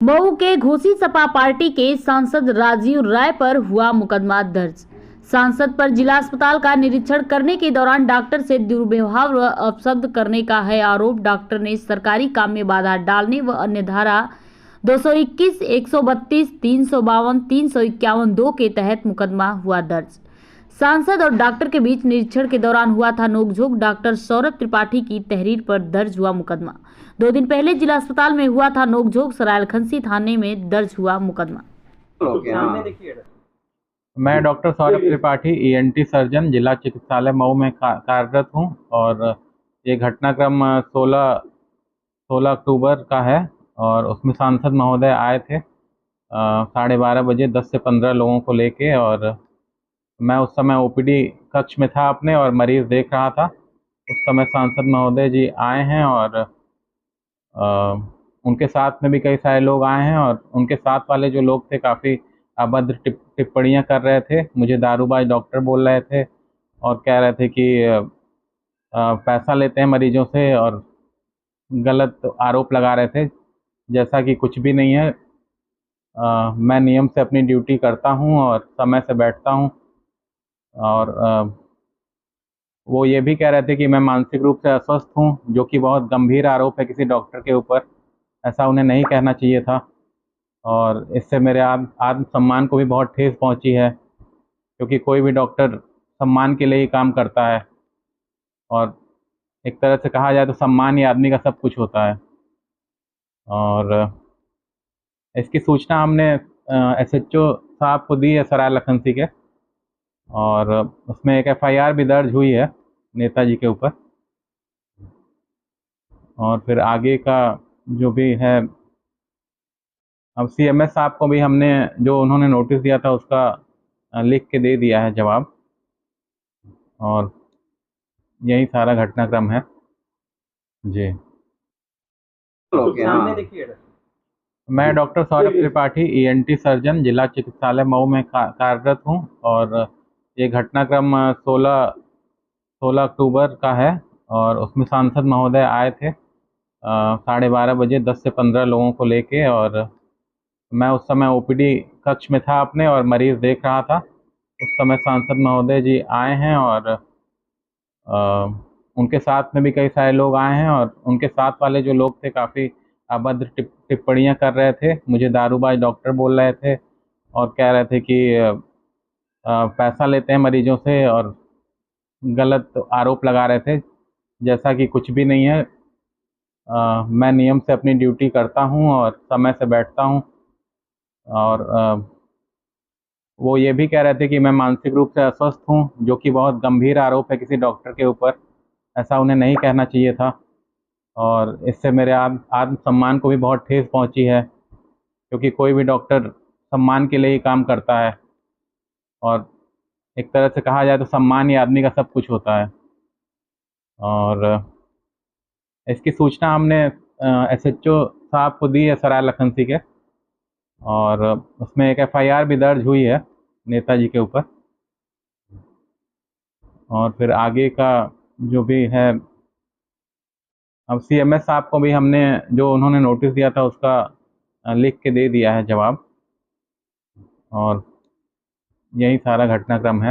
मऊ के घोसी सपा पार्टी के सांसद राजीव राय पर हुआ मुकदमा दर्ज। सांसद पर जिला अस्पताल का निरीक्षण करने के दौरान डॉक्टर से दुर्व्यवहार व अपशब्द करने का है आरोप। डॉक्टर ने सरकारी काम में बाधा डालने व अन्य धारा 221, 132, 352, 351 2 के तहत मुकदमा हुआ दर्ज। सांसद और डॉक्टर के बीच निरीक्षण के दौरान हुआ था नोकझोंक। डॉक्टर सौरभ त्रिपाठी की तहरीर पर दर्ज हुआ मुकदमा। 2 दिन पहले जिला अस्पताल में हुआ था नोकझोंक। सरायलखनसी थाने में दर्ज हुआ मुकदमा। मैं doctor Saurabh Tripathi ENT surgeon जिला चिकित्सालय मऊ में कार्यरत हूं और ये घटनाक्रम 16 अक्टूबर का है और उसमें सांसद महोदय आए थे 12:30 बजे 10 से 15 लोगों को लेके, और मैं उस समय ओपीडी कक्ष में था अपने और मरीज देख रहा था। उस समय सांसद महोदय जी आए हैं और उनके साथ में भी कई सारे लोग आए हैं और उनके साथ वाले जो लोग थे काफ़ी अभद्र टिप्पणियां कर रहे थे। मुझे दारूबाज डॉक्टर बोल रहे थे और कह रहे थे कि पैसा लेते हैं मरीजों से, और गलत आरोप लगा रहे थे, जैसा कि कुछ भी नहीं है। मैं नियम से अपनी ड्यूटी करता हूं और समय से बैठता हूं। और वो ये भी कह रहे थे कि मैं मानसिक रूप से अस्वस्थ हूं, जो कि बहुत गंभीर आरोप है किसी डॉक्टर के ऊपर। ऐसा उन्हें नहीं कहना चाहिए था और इससे मेरे आत्मसम्मान को भी बहुत ठेस पहुंची है, क्योंकि कोई भी डॉक्टर सम्मान के लिए ही काम करता है और एक तरह से कहा जाए तो सम्मान ही आदमी का सब कुछ होता है। और इसकी सूचना हमने एसएचओ साहब को दी है सरायलखनसी के, और उसमें एक एफआईआर भी दर्ज हुई है नेताजी के ऊपर। और फिर आगे का जो भी है, अब सीएमएस साहब को भी हमने जो उन्होंने नोटिस दिया था उसका लिख के दे दिया है जवाब। और यही सारा घटनाक्रम है जी। मैं doctor Saurabh Tripathi ENT surgeon जिला चिकित्सालय मऊ में कार्यरत हूं और ये घटनाक्रम 16 अक्टूबर का है और उसमें सांसद महोदय आए थे 12:30 बजे 10 से 15 लोगों को लेके, और मैं उस समय ओपीडी कक्ष में था अपने और मरीज देख रहा था। उस समय सांसद महोदय जी आए हैं और उनके साथ में भी कई सारे लोग आए हैं और उनके साथ वाले जो लोग थे काफ़ी अभद्र टिप्पणियां कर रहे थे। मुझे दारूबाज डॉक्टर बोल रहे थे और कह रहे थे कि पैसा लेते हैं मरीजों से, और गलत आरोप लगा रहे थे, जैसा कि कुछ भी नहीं है। मैं नियम से अपनी ड्यूटी करता हूं और समय से बैठता हूं। और वो ये भी कह रहे थे कि मैं मानसिक रूप से अस्वस्थ हूं, जो कि बहुत गंभीर आरोप है किसी डॉक्टर के ऊपर। ऐसा उन्हें नहीं कहना चाहिए था और इससे मेरे आत्मसम्मान को भी बहुत ठेस पहुंची है, क्योंकि कोई भी डॉक्टर सम्मान के लिए ही काम करता है और एक तरह से कहा जाए तो सम्मान ही आदमी का सब कुछ होता है। और इसकी सूचना हमने एसएचओ साहब को दी है सरायलखनसी के, और उसमें एक एफआईआर भी दर्ज हुई है नेताजी के ऊपर। और फिर आगे का जो भी है, अब सीएमएस साहब को भी हमने जो उन्होंने नोटिस दिया था उसका लिख के दे दिया है जवाब। और यही सारा घटनाक्रम है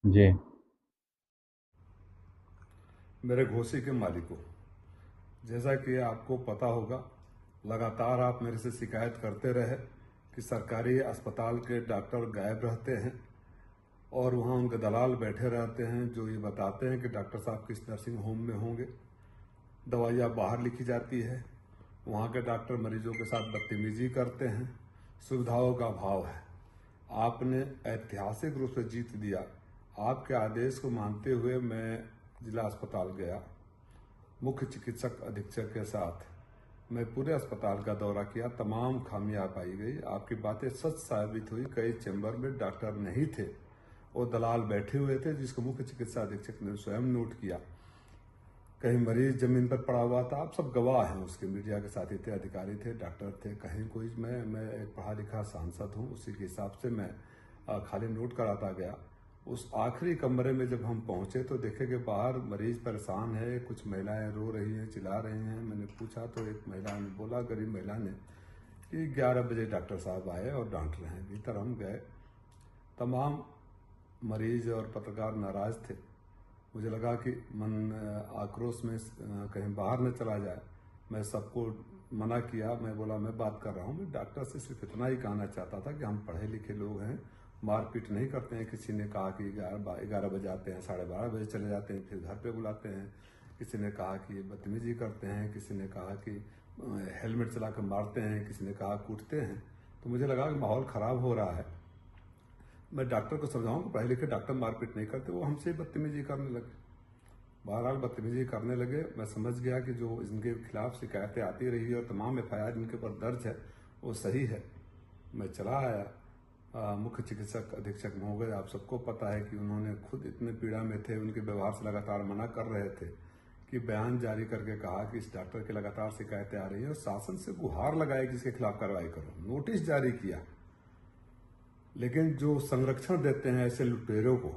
जी। मेरे घोसी के मालिकों, जैसा कि आपको पता होगा, लगातार आप मेरे से शिकायत करते रहे कि सरकारी अस्पताल के डॉक्टर गायब रहते हैं और वहां उनके दलाल बैठे रहते हैं जो ये बताते हैं कि डॉक्टर साहब किस नर्सिंग होम में होंगे। दवाइयाँ बाहर लिखी जाती है, वहाँ के डॉक्टर मरीजों के साथ बदतमीजी करते हैं, सुविधाओं का अभाव है। आपने ऐतिहासिक रूप से जीत दिया। आपके आदेश को मानते हुए मैं जिला अस्पताल गया, मुख्य चिकित्सक अधीक्षक के साथ मैं पूरे अस्पताल का दौरा किया। तमाम खामियां पाई गई। आपकी बातें सच साबित हुई। कई चैम्बर में डॉक्टर नहीं थे, वो दलाल बैठे हुए थे, जिसको मुख्य चिकित्सा अधीक्षक ने स्वयं नोट किया। कहीं मरीज जमीन पर पड़ा हुआ था। आप सब गवाह हैं उसके, मीडिया के साथी थे, अधिकारी थे, डॉक्टर थे। कहीं कोई मैं एक पढ़ा लिखा सांसद हूं, उसी के हिसाब से मैं खाली नोट कराता गया। उस आखिरी कमरे में जब हम पहुंचे तो देखे कि बाहर मरीज परेशान है, कुछ महिलाएं रो रही हैं, चिल्ला रही हैं। मैंने पूछा तो एक महिला ने बोला, गरीब महिला ने, कि 11 बजे डॉक्टर साहब आए और डांट रहे हैं। भीतर हम गए, तमाम मरीज और पत्रकार नाराज थे। मुझे लगा कि मन आक्रोश में कहीं बाहर न चला जाए। मैं सबको मना किया। मैं बोला मैं बात कर रहा हूँ, मैं डॉक्टर से सिर्फ इतना ही कहना चाहता था कि हम पढ़े लिखे लोग हैं, मारपीट नहीं करते हैं। किसी ने कहा कि 11 बजे आते हैं, 12:30 बजे चले जाते हैं, फिर घर पे बुलाते हैं। किसी ने कहा कि बदतमीजी करते हैं, किसी ने कहा कि हेलमेट चला कर मारते हैं, किसी ने कहा कूटते हैं। तो मुझे लगा कि माहौल खराब हो रहा है। मैं डॉक्टर को समझाऊं कि पढ़े लिखे डॉक्टर मारपीट नहीं करते। वो हमसे बदतमीजी करने लगे, बहरहाल बदतमीजी करने लगे। मैं समझ गया कि जो इनके खिलाफ शिकायतें आती रही और तमाम FIR इनके ऊपर दर्ज है वो सही है। मैं चला आया। मुख्य चिकित्सक अधीक्षक महोदय, आप सबको पता है कि उन्होंने खुद इतने पीड़ा में थे, उनके व्यवहार से लगातार मना कर रहे थे कि बयान जारी करके कहा कि इस डॉक्टर की लगातार शिकायतें आ रही हैं और शासन से गुहार लगाई कि इसके खिलाफ कार्रवाई करो। नोटिस जारी किया, लेकिन जो संरक्षण देते हैं ऐसे लुटेरों को,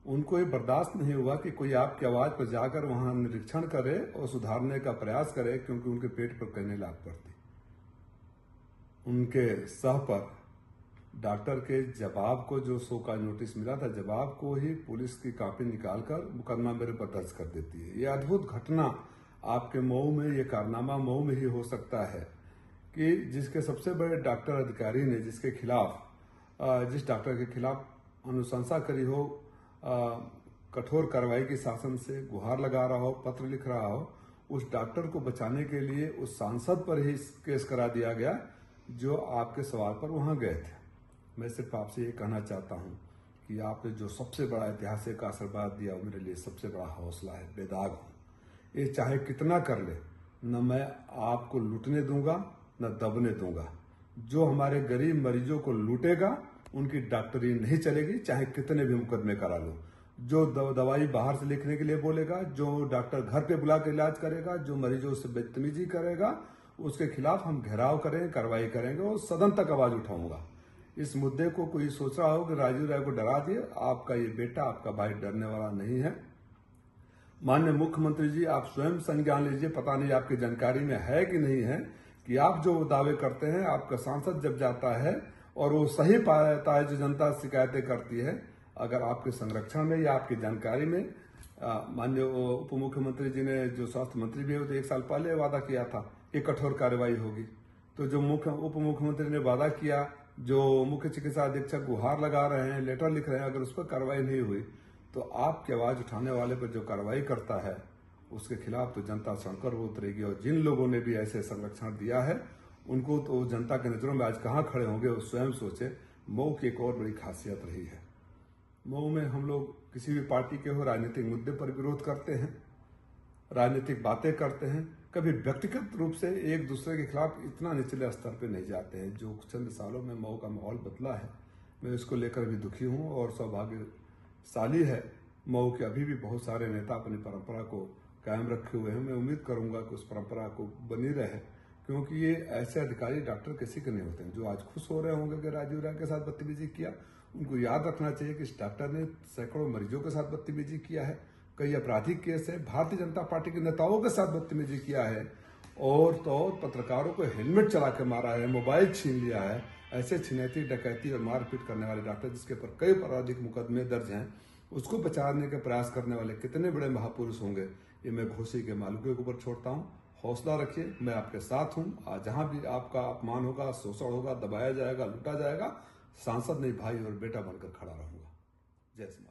उनको ये बर्दाश्त नहीं हुआ कि कोई आपकी आवाज पर जाकर वहां निरीक्षण करे और सुधारने का प्रयास करे, क्योंकि उनके पेट पर कहने लाग पड़ती। उनके सह पर डॉक्टर के जवाब को, जो शो का नोटिस मिला था, जवाब को ही पुलिस की कॉपी निकालकर मुकदमा मेरे पर दर्ज कर देती है। ये अद्भुत घटना आपके मऊ में, ये कारनामा मऊ में ही हो सकता है कि जिसके सबसे बड़े डॉक्टर अधिकारी ने जिस डॉक्टर के खिलाफ अनुशंसा करी हो, कठोर कार्रवाई की शासन से गुहार लगा रहा हो, पत्र लिख रहा हो, उस डॉक्टर को बचाने के लिए उस सांसद पर ही केस करा दिया गया जो आपके सवाल पर वहां गए थे। मैं सिर्फ आपसे ये कहना चाहता हूं कि आपने जो सबसे बड़ा ऐतिहासिक आशीर्वाद दिया, वो मेरे लिए सबसे बड़ा हौसला है। बेदाग हूं, ये चाहे कितना कर ले, न मैं आपको लूटने दूंगा न दबने दूंगा। जो हमारे गरीब मरीजों को लूटेगा उनकी डॉक्टरी नहीं चलेगी, चाहे कितने भी मुकदमे करा लो। जो दवाई बाहर से लिखने के लिए बोलेगा, जो डॉक्टर घर पे बुला के इलाज करेगा, जो मरीजों से बदतमीजी करेगा, उसके खिलाफ हम घेराव करेंगे, कार्रवाई करेंगे और सदन तक आवाज उठाऊंगा। इस मुद्दे को कोई सोच रहा हो कि राजीव राय को डरा दिए, आपका ये बेटा, आपका भाई डरने वाला नहीं है। माननीय मुख्यमंत्री जी, आप स्वयं संज्ञान लीजिए, पता नहीं आपकी जानकारी में है कि नहीं है कि आप जो दावे करते हैं, आपका सांसद जब जाता है और वो सही पाता है जो जनता शिकायतें करती है, अगर आपके संरक्षण में या आपकी जानकारी में, माननीय उप मुख्यमंत्री जी ने, जो स्वास्थ्य मंत्री भी है, तो 1 साल पहले वादा किया था कि कठोर कार्रवाई होगी। तो जो उप मुख्यमंत्री ने वादा किया, जो मुख्य चिकित्सा अधीक्षक गुहार लगा रहे हैं, लेटर लिख रहे हैं, अगर उस पर कार्रवाई नहीं हुई तो आपकी आवाज उठाने वाले पर जो कार्रवाई करता है उसके खिलाफ तो जनता सड़कों पर उतरेगी। और जिन लोगों ने भी ऐसे संरक्षण दिया है उनको तो जनता के नजरों में आज कहाँ खड़े होंगे, वो स्वयं सोचे। मऊ की एक और बड़ी खासियत रही है, मऊ में हम लोग किसी भी पार्टी के हो, राजनीतिक मुद्दे पर विरोध करते हैं, राजनीतिक बातें करते हैं, कभी व्यक्तिगत रूप से एक दूसरे के खिलाफ इतना निचले स्तर पे नहीं जाते हैं। जो चंद सालों में मऊ का माहौल बदला है, मैं इसको लेकर भी दुखी हूं और सौभाग्यशाली है मऊ के अभी भी बहुत सारे नेता अपनी परंपरा को कायम रखे हुए हैं। मैं उम्मीद करूंगा कि उस परंपरा को बनी रहे, क्योंकि ये ऐसे अधिकारी डॉक्टर किसी के नहीं होते हैं। जो आज खुश हो रहे होंगे कि राजीव राय के साथ बदतमीजी किया, उनको याद रखना चाहिए कि इस डॉक्टर ने सैकड़ों मरीजों के साथ बदतमीजी किया है, कई आपराधिक केस है, भारतीय जनता पार्टी के नेताओं के साथ बदतमीजी किया है, और तो पत्रकारों को हेलमेट चला के मारा है, मोबाइल छीन लिया है। ऐसे छिनैती, डकैती और मारपीट करने वाले डॉक्टर, जिसके ऊपर कई आपराधिक मुकदमे दर्ज हैं, उसको बचाने का प्रयास करने वाले कितने बड़े महापुरुष होंगे, ये मैं घोसी के मालिकों के ऊपर छोड़ता हूँ। हौसला रखिए, मैं आपके साथ हूँ। जहां भी आपका अपमान होगा, शोषण होगा, दबाया जाएगा, लूटा जाएगा, सांसद नहीं भाई और बेटा बनकर खड़ा रहूंगा। जय श्री